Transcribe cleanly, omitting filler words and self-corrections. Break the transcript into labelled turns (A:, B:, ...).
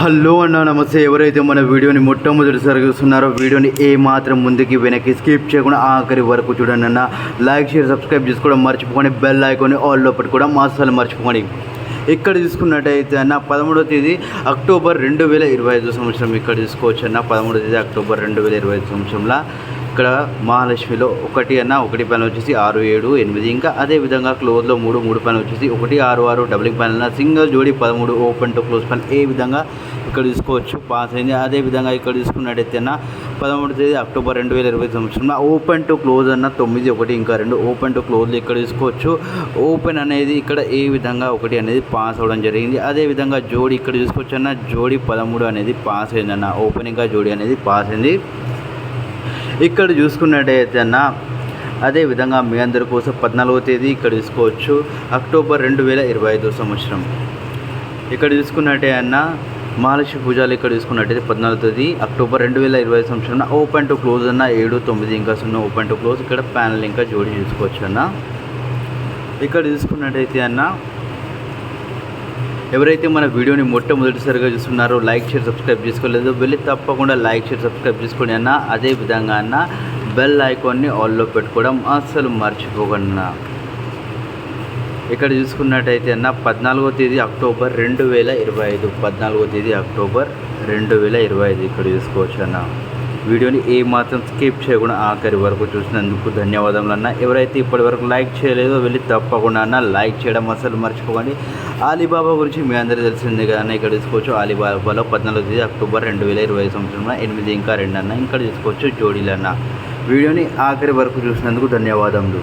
A: Hello అన్న నమస్తే. ఎవరైతే మన వీడియోని మొట్టమొదటిసారి చూస్తున్నారో వీడియోని మాత్రం ముందుకి వెనక్కి స్కిప్ చేయకుండా ఆఖరి వరకు చూడండి అన్న. లైక్ షేర్ సబ్స్క్రైబ్ చేసుకోవడం మర్చిపోకండి. బెల్ ఐకాన్ ఆల్లో పెట్టుకోవడం అస్సలు మర్చిపోకండి. ఇక్కడ చూసుకున్నట్టయితే అన్న 13వ తేదీ అక్టోబర్ 2025 సంవత్సరం ఇక్కడ చూసుకోవచ్చు అన్న. 13వ తేదీ అక్టోబర్ 2025 సంవత్సరంలో ఇక్కడ మహాలక్ష్మిలో ఒకటి ప్యానల్ వచ్చేసి 6, 7, 8. ఇంకా అదేవిధంగా క్లోజ్లో 3 ప్యానల్ వచ్చేసి 1, 6, 6 డబులింగ్ ప్యానల్ సింగిల్ జోడీ 13 ఓపెన్ టు క్లోజ్ ప్యానల్ ఏ విధంగా ఇక్కడ తీసుకోవచ్చు పాస్ అయింది. అదేవిధంగా ఇక్కడ తీసుకున్నట్టయితే 13వ తేదీ అక్టోబర్ 2020 సంవత్సరంలో ఓపెన్ టు క్లోజ్ 9, 1 ఇంకా 2 ఓపెన్ టు క్లోజ్లో ఇక్కడ తీసుకోవచ్చు. ఓపెన్ అనేది ఇక్కడ ఏ విధంగా 1 అనేది పాస్ అవ్వడం జరిగింది. అదేవిధంగా జోడీ ఇక్కడ తీసుకోవచ్చు జోడీ 13 అనేది పాస్ అయిందన్న. ఓపెన్ ఇంకా జోడీ అనేది పాస్ అయింది. ఇక్కడ చూసుకున్నట్టయితే అదేవిధంగా మీ అందరి కోసం 14వ తేదీ ఇక్కడ తీసుకోవచ్చు అక్టోబర్ 2025 సంవత్సరం ఇక్కడ చూసుకున్నట్టే మహాలక్ష్మి పూజలు ఇక్కడ చూసుకున్నట్టయితే 14వ తేదీ అక్టోబర్ 2025 సంవత్సరం ఓపెన్ టు క్లోజ్ 7, 9 ఇంకా 0 ఓపెన్ టు క్లోజ్ ఇక్కడ ప్యానల్ ఇంకా జోడీ చూసుకోవచ్చు ఇక్కడ చూసుకున్నట్టయితే ఎవరైతే మన వీడియోని మొట్టమొదటిసారిగా చూస్తున్నారో లైక్ షేర్ సబ్స్క్రైబ్ చేసుకోలేదు వెళ్ళి తప్పకుండా లైక్ షేర్ సబ్స్క్రైబ్ చేసుకోండి అదేవిధంగా బెల్ ఐకాన్ని ఆల్లో పెట్టుకోవడం అస్సలు మర్చిపోకుండా. ఇక్కడ చూసుకున్నట్టయితే 14వ తేదీ అక్టోబర్ 2025 14వ తేదీ అక్టోబర్ 2025 ఇక్కడ చూసుకోవచ్చు వీడియోని మాత్రం స్కిప్ చేయకుండా ఆఖరి వరకు చూసినందుకు ధన్యవాదములు ఎవరైతే ఇప్పటి వరకు లైక్ చేయలేదో వెళ్ళి తప్పకుండా లైక్ చేయడం అసలు మర్చిపోకండి. అలీబాబా గురించి మీ అందరూ తెలిసింది కదా ఇక్కడ తీసుకోవచ్చు. అలీబాబాలో 14వ తేదీ అక్టోబర్ 2025 సంవత్సరంలో 8 ఇంకా 2 ఇక్కడ తీసుకోవచ్చు జోడీలు వీడియోని ఆఖరి వరకు చూసినందుకు ధన్యవాదములు.